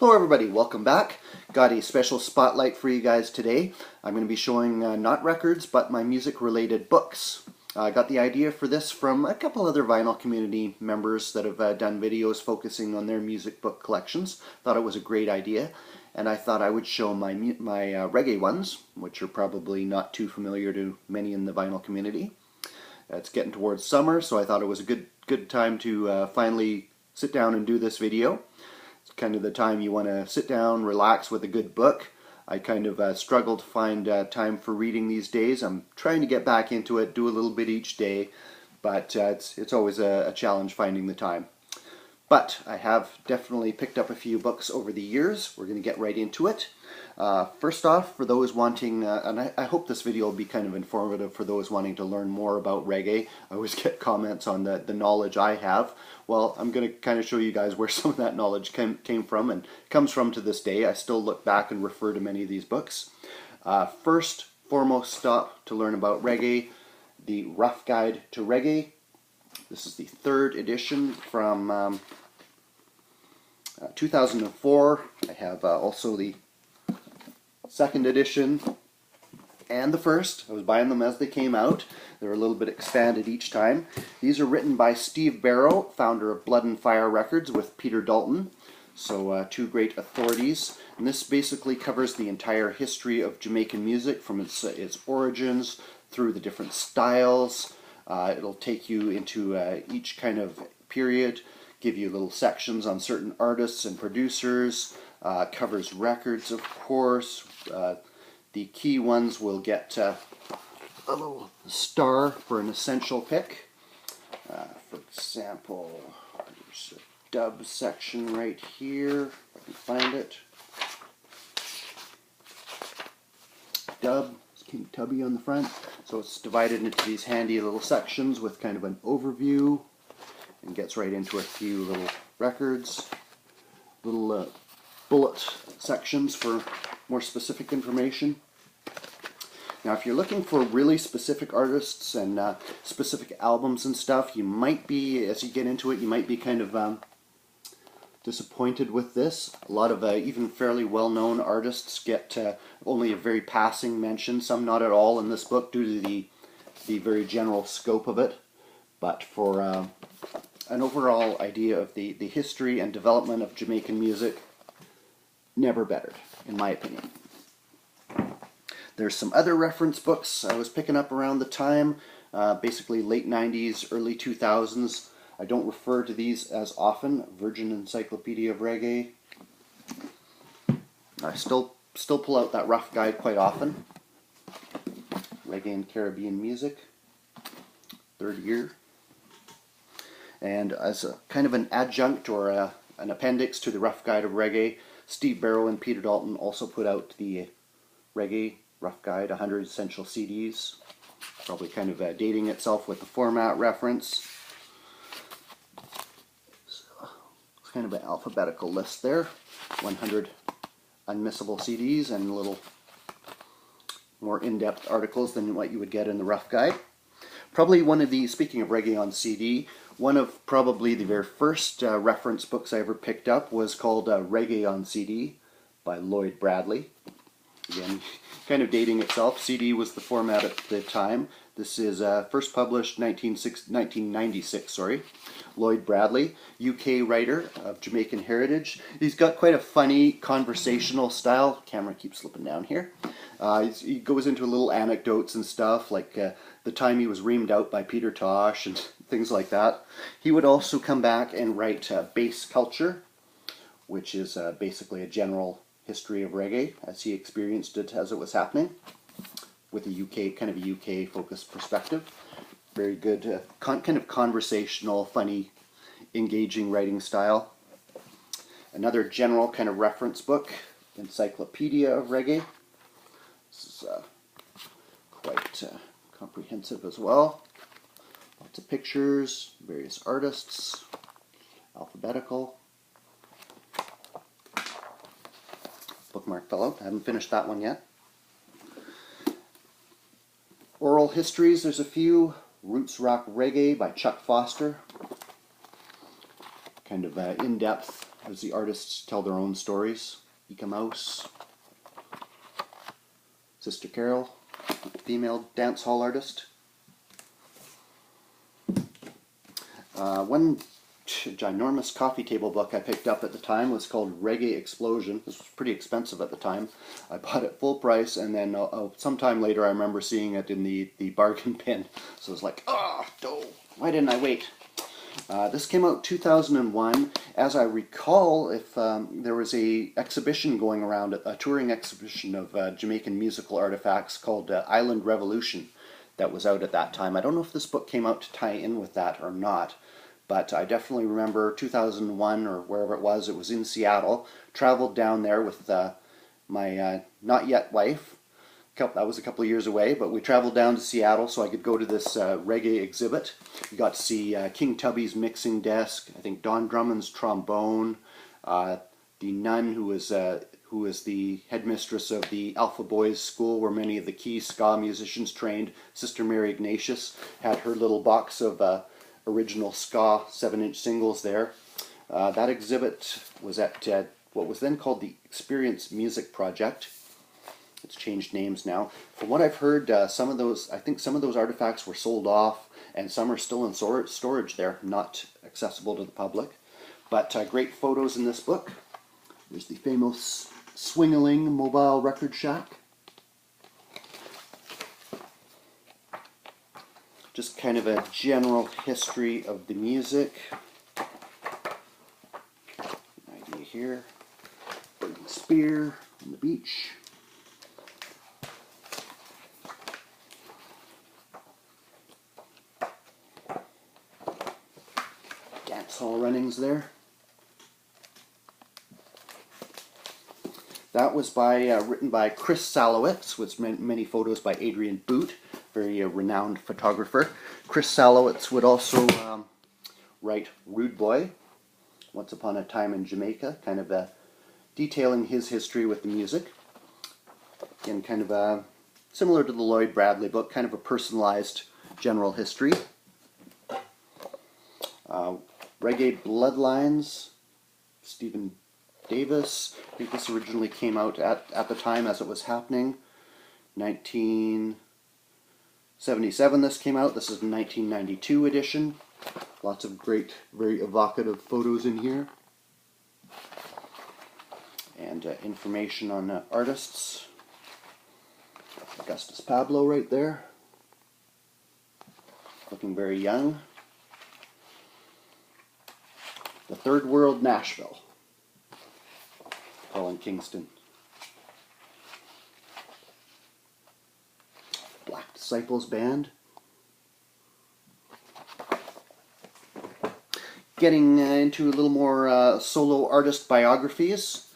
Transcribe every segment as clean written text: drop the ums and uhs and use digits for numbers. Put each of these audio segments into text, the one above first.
Hello everybody, welcome back. Got a special spotlight for you guys today. I'm going to be showing not records, but my music related books. I got the idea for this from a couple other vinyl community members that have done videos focusing on their music book collections. Thought it was a great idea, and I thought I would show my reggae ones, which are probably not too familiar to many in the vinyl community. It's getting towards summer, so I thought it was a good time to finally sit down and do this video. It's kind of the time you want to sit down, relax with a good book. I kind of struggle to find time for reading these days. I'm trying to get back into it, do a little bit each day, but it's always a challenge finding the time. But I have definitely picked up a few books over the years. We're going to get right into it. First off, for those wanting, and I hope this video will be kind of informative for those wanting to learn more about reggae. I always get comments on the knowledge I have. Well, I'm going to kind of show you guys where some of that knowledge came from and comes from to this day. I still look back and refer to many of these books. First, foremost stop to learn about reggae, the Rough Guide to Reggae. This is the third edition from 2004. I have also the second edition and the first. I was buying them as they came out. They're a little bit expanded each time. These are written by Steve Barrow, founder of Blood and Fire Records, with Peter Dalton. So two great authorities. And this basically covers the entire history of Jamaican music from its origins through the different styles. It'll take you into each kind of period, give you little sections on certain artists and producers, covers records, of course. The key ones will get a little star for an essential pick. For example, there's a dub section right here, if I can find it. Dub, it's King Tubby on the front. So it's divided into these handy little sections with kind of an overview, and gets right into a few little records, little bullet sections for more specific information. Now, if you're looking for really specific artists and specific albums and stuff, you might be, as you get into it, you might be kind of disappointed with this. A lot of even fairly well-known artists get only a very passing mention, some not at all in this book due to the very general scope of it. But for an overall idea of the history and development of Jamaican music, never bettered, in my opinion. There's some other reference books I was picking up around the time, basically late 90s, early 2000s. I don't refer to these as often. Virgin Encyclopedia of Reggae. I still pull out that rough guide quite often. Reggae and Caribbean Music, third year. And as a kind of an adjunct or an appendix to the Rough Guide of Reggae, Steve Barrow and Peter Dalton also put out the Reggae Rough Guide, 100 Essential CDs. Probably kind of dating itself with the format reference. So it's kind of an alphabetical list there. 100 unmissable CDs and a little more in-depth articles than what you would get in the Rough Guide. Probably one of the, speaking of reggae on CD, one of probably the very first reference books I ever picked up was called Reggae on CD by Lloyd Bradley. Again, kind of dating itself. CD was the format at the time. This is first published 1996, sorry. Lloyd Bradley, UK writer of Jamaican heritage. He's got quite a funny conversational style. Camera keeps slipping down here. He goes into little anecdotes and stuff, like the time he was reamed out by Peter Tosh and things like that. He would also come back and write Bass Culture, which is basically a general history of reggae as he experienced it as it was happening, with a UK, kind of a UK focused perspective. Very good, kind of conversational, funny, engaging writing style. Another general kind of reference book, Encyclopedia of Reggae. This is quite comprehensive as well. Lots of pictures, various artists, alphabetical. Bookmark fell out. I haven't finished that one yet. Oral histories, there's a few. Roots Rock Reggae by Chuck Foster. Kind of in-depth as the artists tell their own stories. Ika Mouse, Sister Carol, female dance hall artist. One ginormous coffee table book I picked up at the time was called Reggae Explosion. This was pretty expensive at the time. I bought it full price, and then sometime later I remember seeing it in the bargain bin. So I was like, why didn't I wait? This came out 2001. As I recall, if there was a exhibition going around, a touring exhibition of Jamaican musical artifacts called Island Revolution that was out at that time. I don't know if this book came out to tie in with that or not, but I definitely remember 2001 or wherever it was in Seattle. Traveled down there with my not yet wife. That was a couple of years away, but we traveled down to Seattle so I could go to this reggae exhibit. We got to see King Tubby's mixing desk, I think Don Drummond's trombone, the nun who was the headmistress of the Alpha Boys School where many of the key ska musicians trained. Sister Mary Ignatius had her little box of original ska 7-inch singles there. That exhibit was at what was then called the Experience Music Project. It's changed names now. From what I've heard, I think some of those artifacts were sold off, and some are still in storage there, not accessible to the public. But great photos in this book. There's the famous Swingaling Mobile Record Shack. Just kind of a general history of the music. An idea here. Burning Spear on the beach. Dance hall runnings there. That was written by Chris Salowitz, with many photos by Adrian Boot, very renowned photographer. Chris Salowitz would also write Rude Boy, Once Upon a Time in Jamaica, kind of detailing his history with the music. Again, kind of similar to the Lloyd Bradley book, kind of a personalized general history. Reggae Bloodlines, Stephen Davis. I think this originally came out at the time as it was happening. 1977 this came out. This is the 1992 edition. Lots of great, very evocative photos in here. And information on artists. Augustus Pablo right there. Looking very young. The Third World Nashville. Colin Kingston. Black Disciples Band. Getting into a little more solo artist biographies.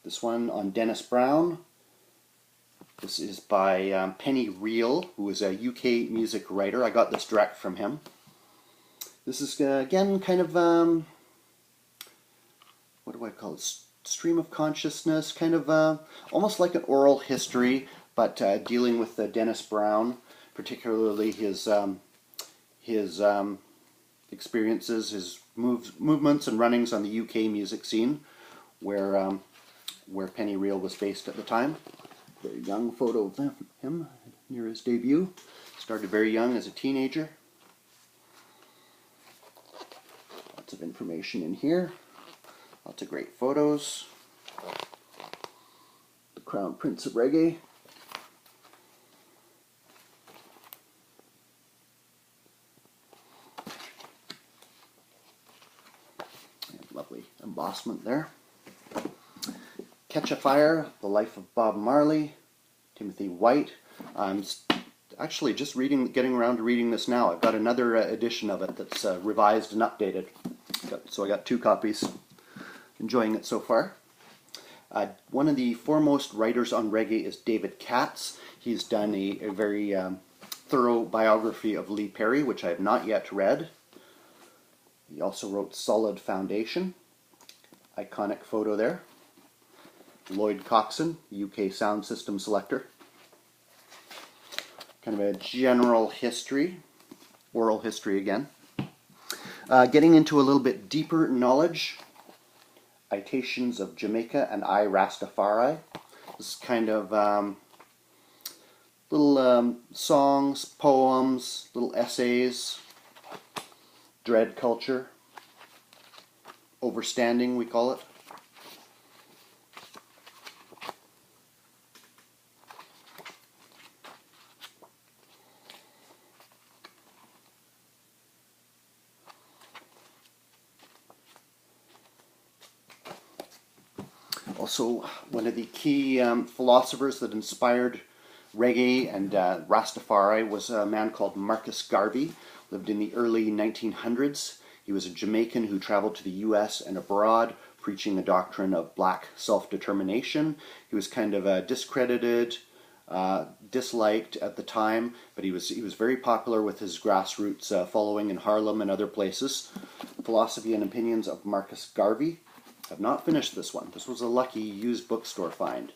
This one on Dennis Brown. This is by Penny Reel, who is a UK music writer. I got this direct from him. This is, again, kind of, what do I call it? Stream of consciousness, kind of almost like an oral history, but dealing with Dennis Brown, particularly his experiences, his movements and runnings on the UK music scene, where Penny Reel was based at the time. Very young photo of him near his debut. Started very young as a teenager. Lots of information in here. Lots of great photos. The Crown Prince of Reggae. And lovely embossment there. Catch a Fire, The Life of Bob Marley, Timothy White. I'm actually just getting around to reading this now. I've got another edition of it that's revised and updated. So I got 2 copies. Enjoying it so far. One of the foremost writers on reggae is David Katz. He's done a very thorough biography of Lee Perry, which I have not yet read. He also wrote Solid Foundation. Iconic photo there. Lloyd Coxon, UK sound system selector. Kind of a general history, oral history again. Getting into a little bit deeper knowledge. Itations of Jamaica and I Rastafari. This is kind of little songs, poems, little essays, dread culture, overstanding we call it. Also, one of the key philosophers that inspired reggae and Rastafari was a man called Marcus Garvey. Lived in the early 1900s. He was a Jamaican who traveled to the US and abroad, preaching the doctrine of black self-determination. He was kind of discredited, disliked at the time, but he was very popular with his grassroots following in Harlem and other places. Philosophy and Opinions of Marcus Garvey. I've not finished this one. This was a lucky used bookstore find.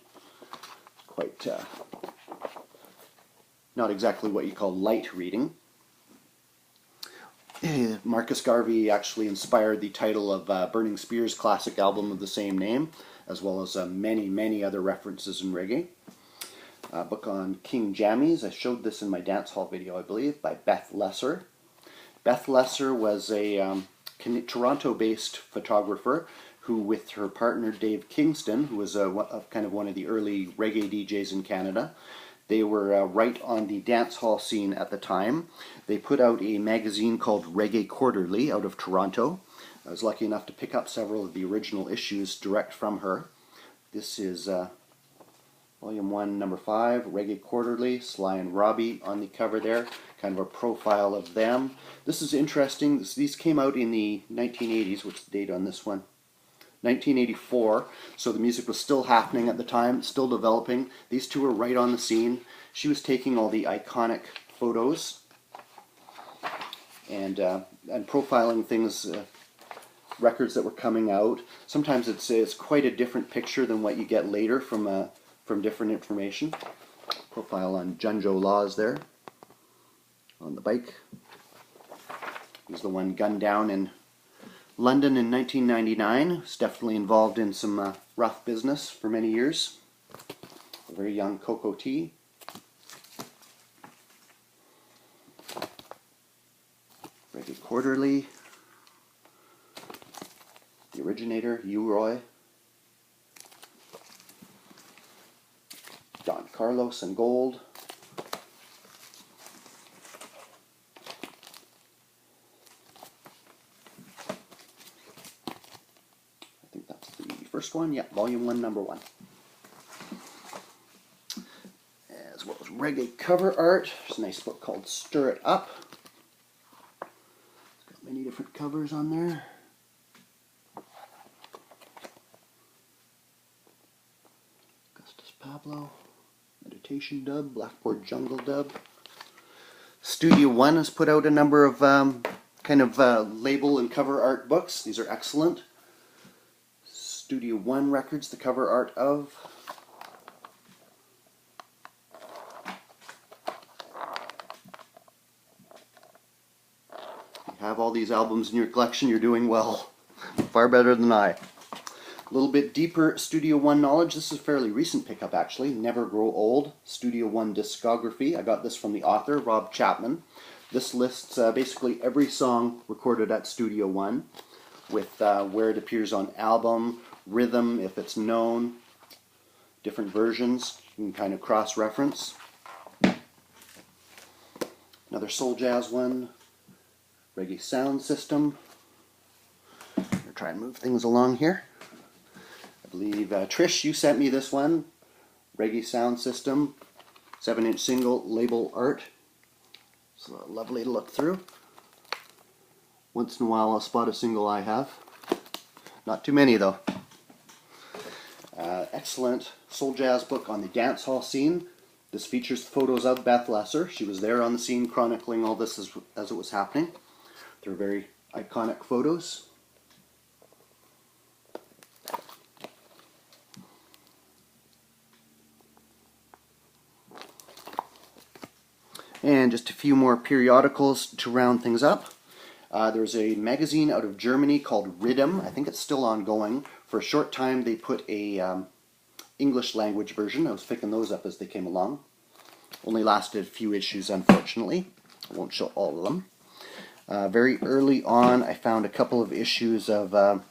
Quite not exactly what you call light reading. Marcus Garvey actually inspired the title of Burning Spear's classic album of the same name, as well as many other references in reggae. A book on King Jammies. I showed this in my dance hall video, I believe, by Beth Lesser. Beth Lesser was a Toronto-based photographer who, with her partner Dave Kingston, who was kind of one of the early reggae DJs in Canada, they were right on the dance hall scene at the time. They put out a magazine called Reggae Quarterly out of Toronto. I was lucky enough to pick up several of the original issues direct from her. This is Volume 1, Number 5, Reggae Quarterly, Sly and Robbie on the cover there. Kind of a profile of them. This is interesting. These came out in the 1980s. What's the date on this one? 1984, so the music was still happening at the time, still developing. These two were right on the scene. She was taking all the iconic photos and profiling things, records that were coming out. Sometimes it's quite a different picture than what you get later from different information. Profile on Junjo Laws there on the bike. He's the one gunned down in London in 1999. Was definitely involved in some rough business for many years. A very young Coco T. Reggae Quarterly. The originator, U-Roy. Don Carlos and Gold. First one, yeah, Volume 1, Number 1. As well as reggae cover art. There's a nice book called Stir It Up. It's got many different covers on there. Augustus Pablo, Meditation Dub, Blackboard Jungle Dub. Studio One has put out a number of label and cover art books. These are excellent. Studio One Records, the cover art of. If you have all these albums in your collection, you're doing well. Far better than I. A little bit deeper Studio One knowledge. This is a fairly recent pickup actually. Never Grow Old, Studio One discography. I got this from the author, Rob Chapman. This lists basically every song recorded at Studio One with where it appears on album, rhythm, if it's known, different versions, you can kind of cross-reference. Another soul jazz one, Reggae Sound System. I'm going to try and move things along here. I believe, Trish, you sent me this one, Reggae Sound System, 7-inch single, label art. It's lovely to look through. Once in a while I'll spot a single I have. Not too many though. Excellent soul jazz book on the dance hall scene. This features photos of Beth Lesser. She was there on the scene chronicling all this as it was happening. They're very iconic photos. And just a few more periodicals to round things up. There's a magazine out of Germany called Rhythm. I think it's still ongoing, For a short time they put a English language version. I was picking those up as they came along. Only lasted a few issues, unfortunately. I won't show all of them. Very early on I found a couple of issues of a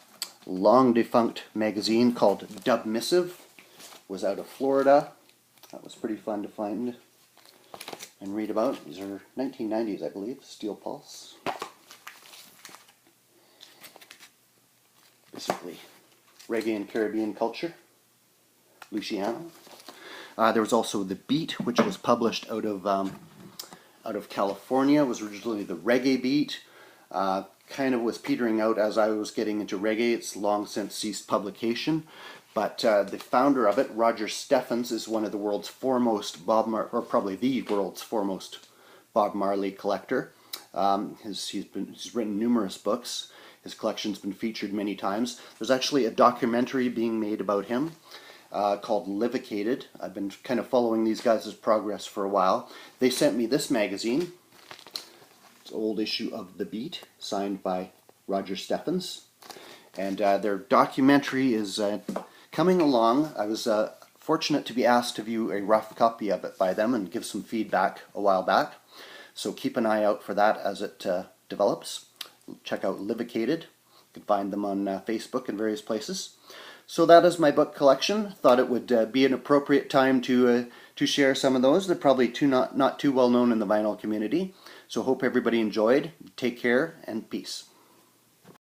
long defunct magazine called Dub Missive. It was out of Florida. That was pretty fun to find and read about. These are 1990s, I believe. Steel Pulse. Basically reggae and Caribbean culture. Luciano. There was also The Beat, which was published out of California. It was originally the Reggae Beat. Kind of was petering out as I was getting into reggae. It's long since ceased publication. But the founder of it, Roger Steffens, is one of the world's foremost or probably the world's foremost Bob Marley collector. He's written numerous books. His collection's been featured many times. There's actually a documentary being made about him called Livicated. I've been kind of following these guys' progress for a while. They sent me this magazine. It's an old issue of The Beat, signed by Roger Steffens. And their documentary is coming along. I was fortunate to be asked to view a rough copy of it by them and give some feedback a while back. So keep an eye out for that as it develops. Check out Livicated. You can find them on Facebook and various places. So that is my book collection. Thought it would be an appropriate time to share some of those. They're probably not too well known in the vinyl community. So hope everybody enjoyed. Take care and peace.